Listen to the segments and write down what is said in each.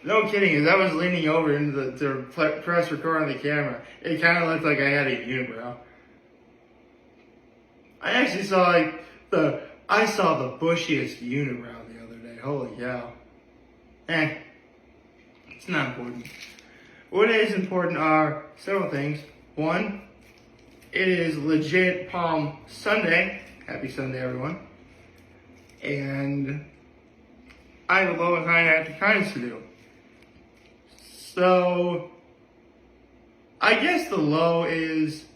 No kidding, as I was leaning over into to press record on the camera, it kind of looked like I had a unibrow. I actually saw I saw the bushiest unibrow the other day. Holy cow. It's not important. What is important are several things. One, it is legit Palm Sunday. Happy Sunday, everyone. And I have a low and high act of kindness to do. So, I guess the low is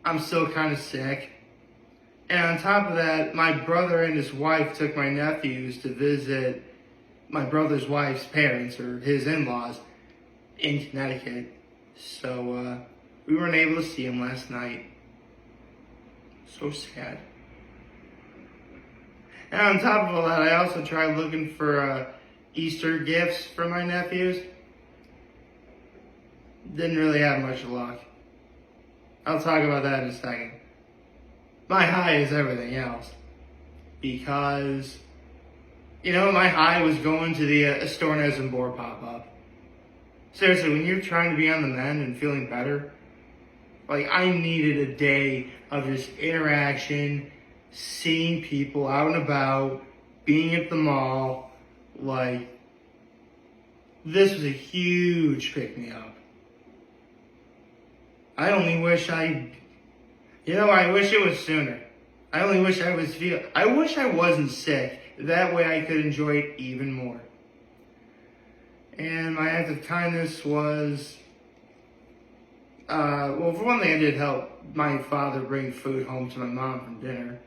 I'm still kind of sick. And on top of that, my brother and his wife took my nephews to visit my brother's wife's parents, or his in-laws, in Connecticut. So, we weren't able to see him last night. So sad. And on top of all that, I also tried looking for Easter gifts for my nephews. Didn't really have much luck. I'll talk about that in a second. My high is everything else. Because, my high was going to the Estornes and Boar pop-up. Seriously, when you're trying to be on the mend and feeling better, I needed a day of just interaction, seeing people out and about, being at the mall. This was a huge pick-me-up. I only wish I wish it was sooner. I wish I wasn't sick. That way I could enjoy it even more. And my act of kindness was, for one thing, I did help my father bring food home to my mom from dinner.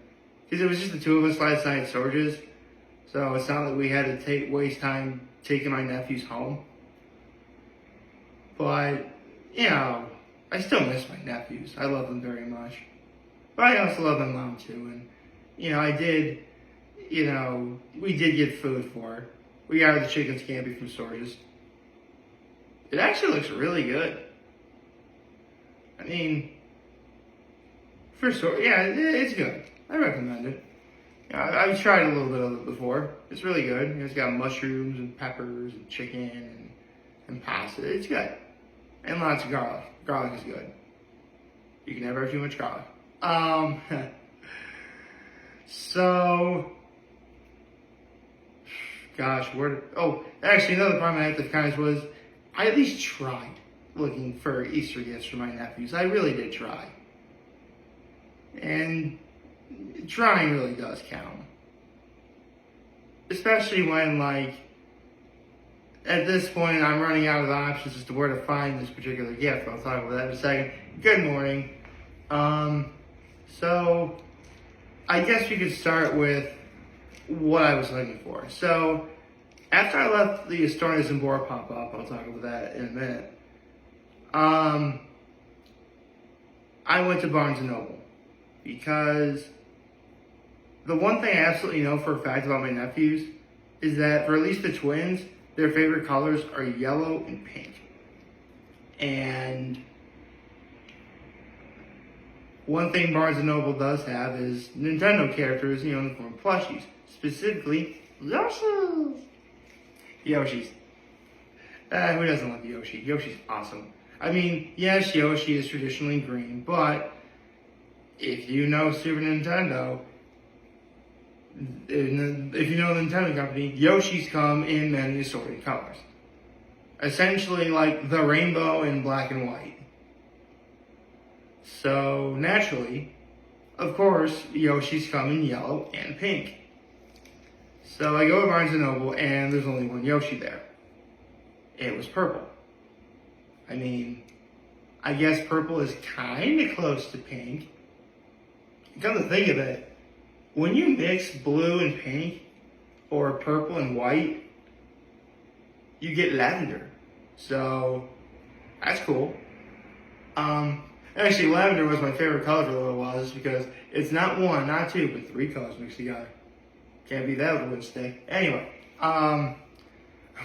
Because it was just the two of us last night at Sorge's. So it's not like we had to waste time taking my nephews home. But, I still miss my nephews. I love them very much. But I also love my mom too. And, we did get food for her. We got her the chicken scampi from Sorge's. It actually looks really good. I mean, it's good. I recommend it. I've tried a little bit of it before. It's really good. It's got mushrooms and peppers and chicken and pasta. It's good. And lots of garlic. Garlic is good. You can never have too much garlic. Actually, another part of my act of kindness was I at least tried looking for Easter gifts for my nephews. I really did try. And trying really does count. Especially when, at this point, I'm running out of options as to where to find this particular gift. I'll talk about that in a second. Good morning. So, I guess we could start with what I was looking for. So, after I left the Estornes and Boar pop-up, I'll talk about that in a minute, I went to Barnes & Noble. Because the one thing I absolutely know for a fact about my nephews is that for at least the twins, their favorite colors are yellow and pink. And one thing Barnes & Noble does have is Nintendo characters, in the form of plushies. Specifically, Yoshies. Yoshies. Who doesn't love Yoshi? Yoshi's awesome. I mean, yes, Yoshi is traditionally green, but if you know Super Nintendo, if you know the Nintendo company, Yoshi's come in many assorted colors. Essentially like the rainbow in black and white. So, naturally, of course, Yoshi's come in yellow and pink. So I go to Barnes & Noble and there's only one Yoshi there. It was purple. I mean, I guess purple is kind of close to pink. Come to think of it, when you mix blue and pink, or purple and white, you get lavender. So, that's cool. Actually, lavender was my favorite color for a little while, just because it's not one, not two, but three colors mixed together. Can't beat that with a wooden stick. Anyway,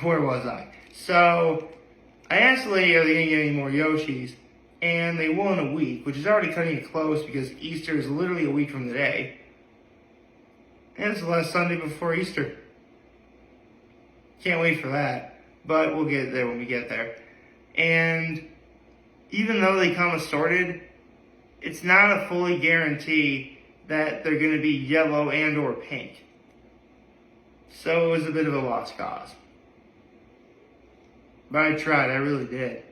where was I? So, I asked the lady, are they going to get any more Yoshis? And they will in a week, which is already cutting it close because Easter is literally a week from today. And it's the last Sunday before Easter. Can't wait for that. But we'll get there when we get there. And even though they come assorted, it's not a fully guarantee that they're going to be yellow and or pink. So it was a bit of a lost cause. But I tried, I really did.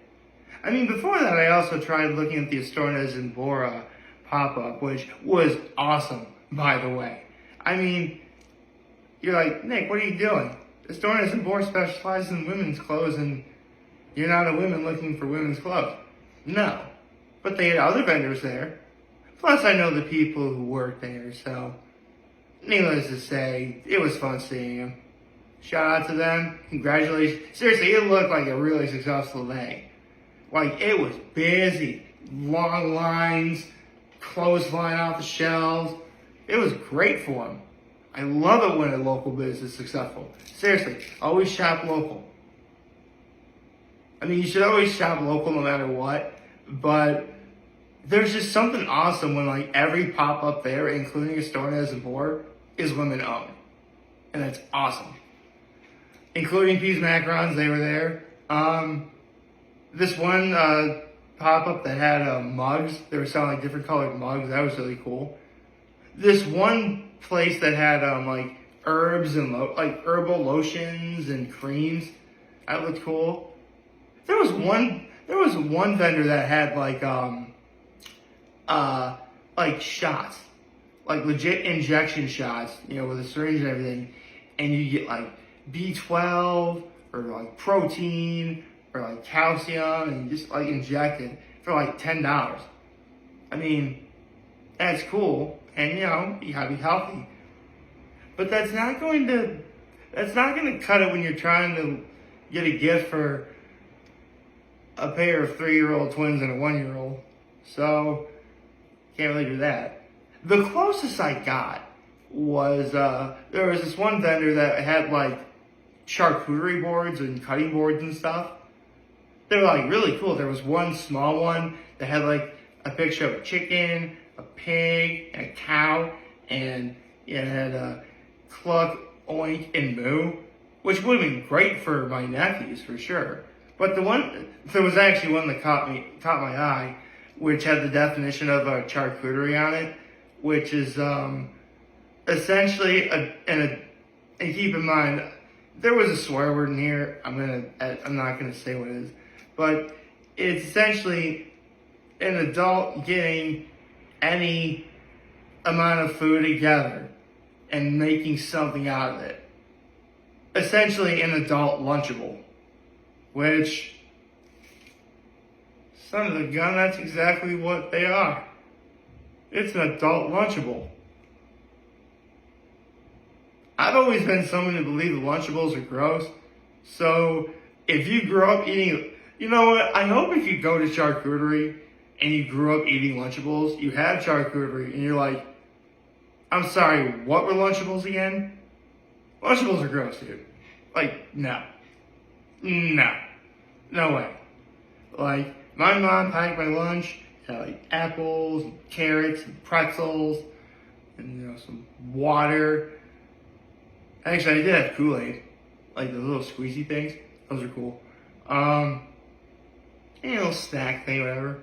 I mean, before that, I also tried looking at the Astornas and Bora pop-up, which was awesome, by the way. I mean, you're like, Nick, what are you doing? Astornas and Bora specializes in women's clothes, and you're not a woman looking for women's clothes. No. But they had other vendors there. Plus, I know the people who work there, so needless to say, it was fun seeing them. Shout out to them. Congratulations. Seriously, it looked like a really successful day. Like, it was busy. Long lines, clothes flying off the shelves. It was great for them. I love it when a local business is successful. Seriously, always shop local. I mean, you should always shop local no matter what, but there's just something awesome when, like, every pop-up there, including Astornas and Bora, is women-owned. And that's awesome. Including Peas Macarons, they were there. This one pop-up that had mugs, they were selling like different colored mugs, that was really cool. This one place that had like herbs and like herbal lotions and creams, that looked cool. There was one vendor that had like shots, like legit injection shots, you know, with a syringe and everything, and you get like B12 or like protein or like calcium and just like inject it for like $10. I mean, that's cool, and you know, you gotta be healthy. But that's not going to cut it when you're trying to get a gift for a pair of 3-year-old twins and a 1-year-old. So can't really do that. The closest I got was there was this one vendor that had like charcuterie boards and cutting boards and stuff. They were like really cool. There was one small one that had like a picture of a chicken, a pig, and a cow, and it had a cluck, oink, and moo, which would have been great for my nephews for sure. But there was actually one that caught my eye, which had the definition of a charcuterie on it, which is essentially and keep in mind there was a swear word in here. I'm not gonna say what it is, but it's essentially an adult getting any amount of food together and making something out of it. Essentially an adult Lunchable, which, son of a gun, that's exactly what they are. It's an adult Lunchable. I've always been someone to believe that Lunchables are gross. So if you grew up eating, you know what? I hope if you go to charcuterie and you grew up eating Lunchables, you have charcuterie and you're like, I'm sorry, what were Lunchables again? Lunchables are gross, dude. Like, no. No way. Like, my mom packed my lunch, had like apples, and carrots, and pretzels, and you know, some water. Actually, I did have Kool-Aid, like the little squeezy things. Those are cool. And a little snack thing, whatever.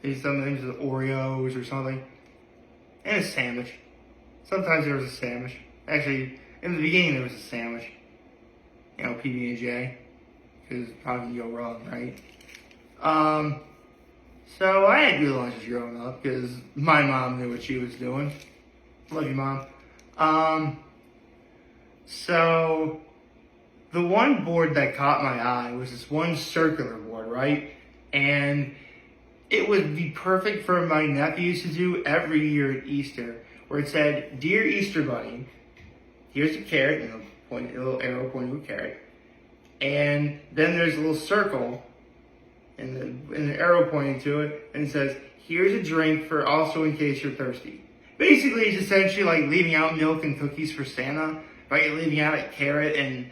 Maybe some things with Oreos or something. And a sandwich. Sometimes there was a sandwich. Actually, in the beginning there was a sandwich. You know, PB&J. Because how can you go wrong, right? So I had good lunches growing up because my mom knew what she was doing. Love you, Mom. So the one board that caught my eye was this one circular board, right? And it would be perfect for my nephews to do every year at Easter, where it said, "Dear Easter Bunny, here's a carrot," and a little arrow pointing to a carrot. And then there's a little circle and an arrow pointing to it, and it says, "Here's a drink for also in case you're thirsty." Basically, it's essentially like leaving out milk and cookies for Santa, but you're leaving out a carrot and,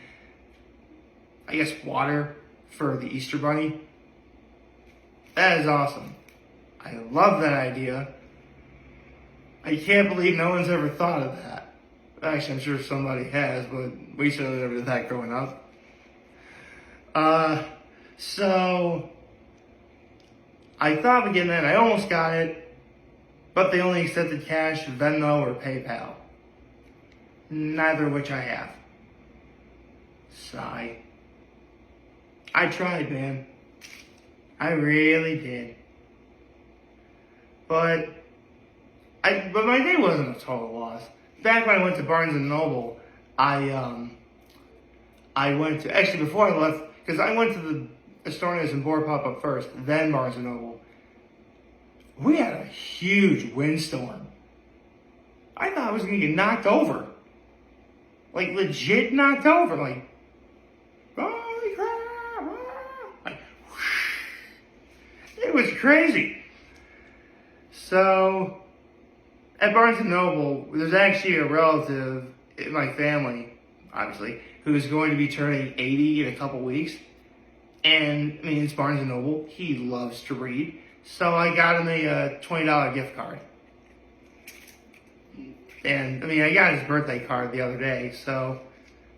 I guess, water for the Easter Bunny. That is awesome. I love that idea. I can't believe no one's ever thought of that. Actually, I'm sure somebody has, but we certainly never did that growing up. So I thought of getting that. I almost got it, but they only accepted cash, Venmo, or PayPal. Neither of which I have. Sigh. I tried, man. I really did. But my day wasn't a total loss. Back when I went to Barnes and Noble, I went to, actually before I left, because I went to the Astornias and Boar Pop-Up first, then Barnes and Noble. We had a huge windstorm. I thought I was going to get knocked over. Like, legit knocked over. Like, holy crap. Like, whoosh. It was crazy. So, at Barnes & Noble, there's actually a relative in my family, obviously, who's going to be turning 80 in a couple weeks. And, I mean, it's Barnes & Noble. He loves to read. So I got him a $20 gift card. And, I mean, I got his birthday card the other day. So,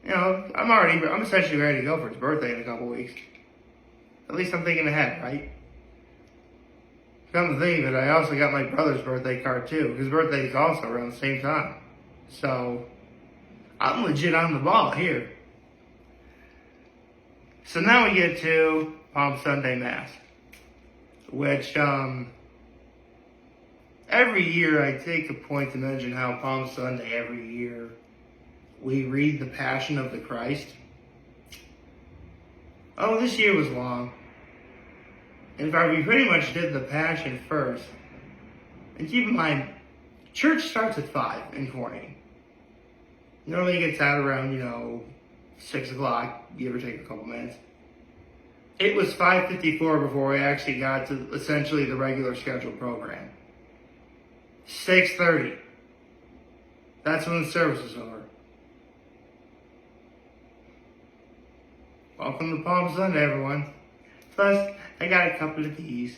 you know, I'm essentially ready to go for his birthday in a couple weeks. At least I'm thinking ahead, right? Come to think of it, I also got my brother's birthday card too. His birthday is also around the same time. So, I'm legit on the ball here. So now we get to Palm Sunday Mass, which, every year I take a point to mention how Palm Sunday every year we read the Passion of the Christ. Oh, this year was long. In fact, we pretty much did the Passion first. And keep in mind, church starts at 5 in Corning. Normally it gets out around, 6 o'clock, give or take a couple minutes. It was 5:54 before we actually got to essentially the regular scheduled program. 6:30. That's when the service is over. Welcome to Palm Sunday, everyone. Plus, I got a couple of these.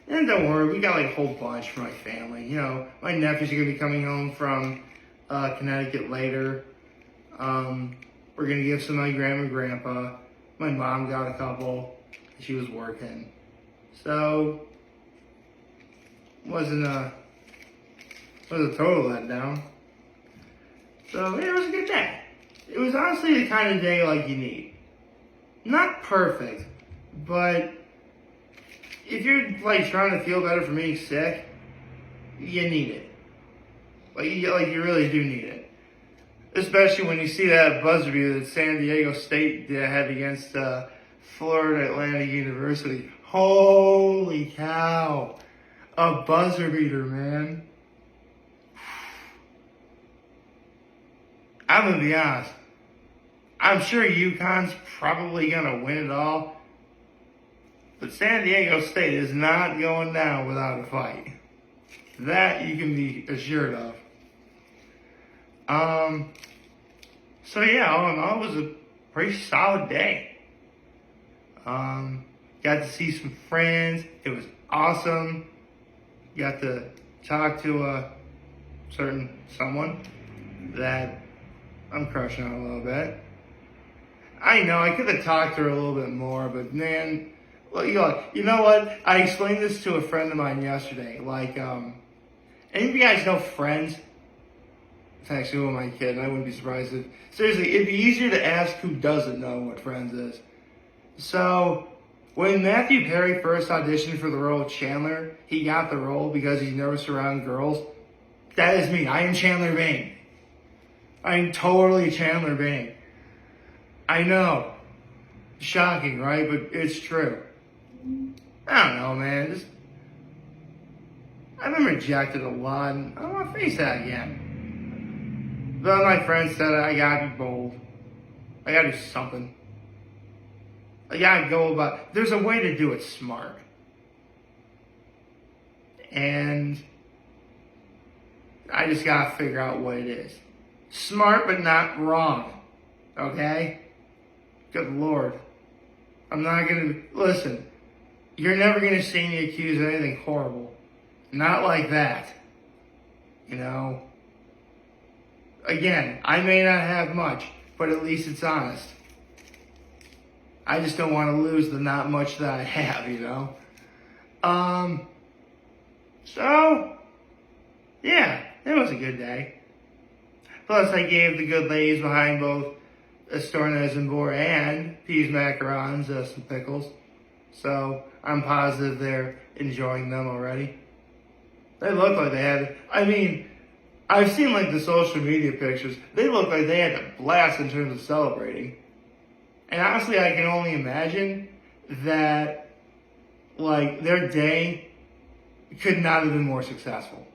And don't worry, we got like a whole bunch for my family. My nephews are going to be coming home from Connecticut later. We're going to give some to my grandma and grandpa. My mom got a couple. She was working. So, wasn't a total letdown. So, it was a good day. It was honestly the kind of day like you need. Not perfect, but if you're like trying to feel better from being sick, you need it. Like you really do need it. Especially when you see that buzzer beater that San Diego State had against Florida Atlantic University. Holy cow. A buzzer beater, man. I'm going to be honest. I'm sure UConn's probably going to win it all. But San Diego State is not going down without a fight. That you can be assured of. So yeah, all in all, it was a pretty solid day. Got to see some friends. It was awesome. Got to talk to a certain someone that I'm crushing on a little bit. I know, I could have talked to her a little bit more, but man, well, you know what? I explained this to a friend of mine yesterday. Like, any of you guys know Friends? It's actually one of my kids. I wouldn't be surprised if... Seriously, it'd be easier to ask who doesn't know what Friends is. So, when Matthew Perry first auditioned for the role of Chandler, he got the role because he's nervous around girls. That is me. I am Chandler Bing. I am totally Chandler Bing. I know. Shocking, right? But it's true. I don't know, man. I've been rejected a lot, and I don't want to face that again. But my friend said I gotta be bold. I gotta do something. I gotta go about... There's a way to do it smart. And I just gotta figure out what it is. Smart, but not wrong. Okay? Good Lord. I'm not gonna... Listen, you're never gonna see me accused of anything horrible. Not like that. Again, I may not have much, but at least it's honest. I just don't want to lose the not much that I have, you know? So, yeah, it was a good day. Plus, I gave the good ladies behind both Estornes and Boar and Peas Macarons some pickles. So, I'm positive they're enjoying them already. They look like they had, I mean, I've seen like the social media pictures. They look like they had a blast in terms of celebrating. And honestly, I can only imagine that, like, their day could not have been more successful.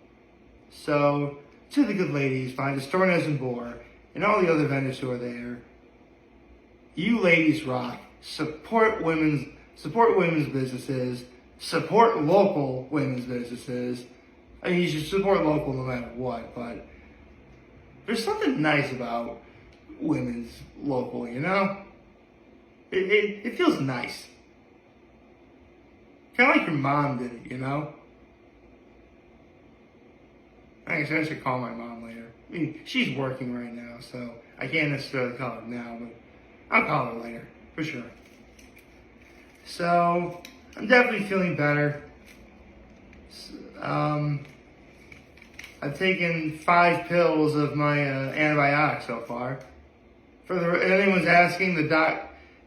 So, to the good ladies, find Estornes and Boar, and all the other vendors who are there, you ladies rock. Support women's businesses. Support local women's businesses. I mean, you should support local no matter what, but there's something nice about women's local, you know? It feels nice. Kind of like your mom did it, you know? I guess I should call my mom later. I mean, she's working right now, so I can't necessarily call her now, but I'll call her later, for sure. So, I'm definitely feeling better. I've taken 5 pills of my antibiotics so far. Anyone's asking,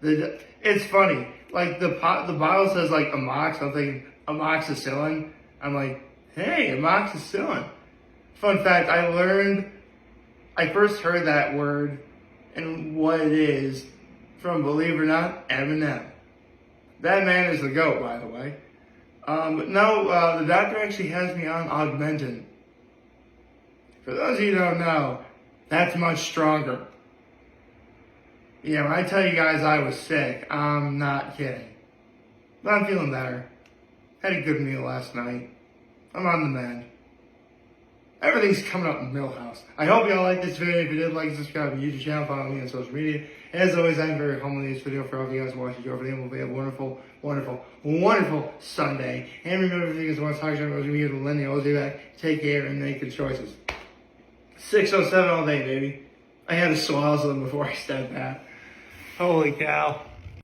it's funny. Like the bottle says like amox. I'm thinking amoxicillin. I'm like, hey, amoxicillin. Fun fact: I first heard that word and what it is from, believe it or not, Eminem. That man is the GOAT, by the way. But no, the doctor actually has me on Augmentin. For those of you who don't know, that's much stronger. Yeah, when I tell you guys I was sick, I'm not kidding. But I'm feeling better. Had a good meal last night. I'm on the mend. Everything's coming up in Milhouse. I hope y'all liked this video. If you did, like, subscribe to the YouTube channel, follow me on social media. As always, I'm very humble in this video for all of you guys watching. Your video will be a wonderful, wonderful, wonderful Sunday. And remember, everything is one talk show. I was here to lend the old back. Take care and make good choices. 607 all day, baby. I had to swallow something before I said that. Holy cow.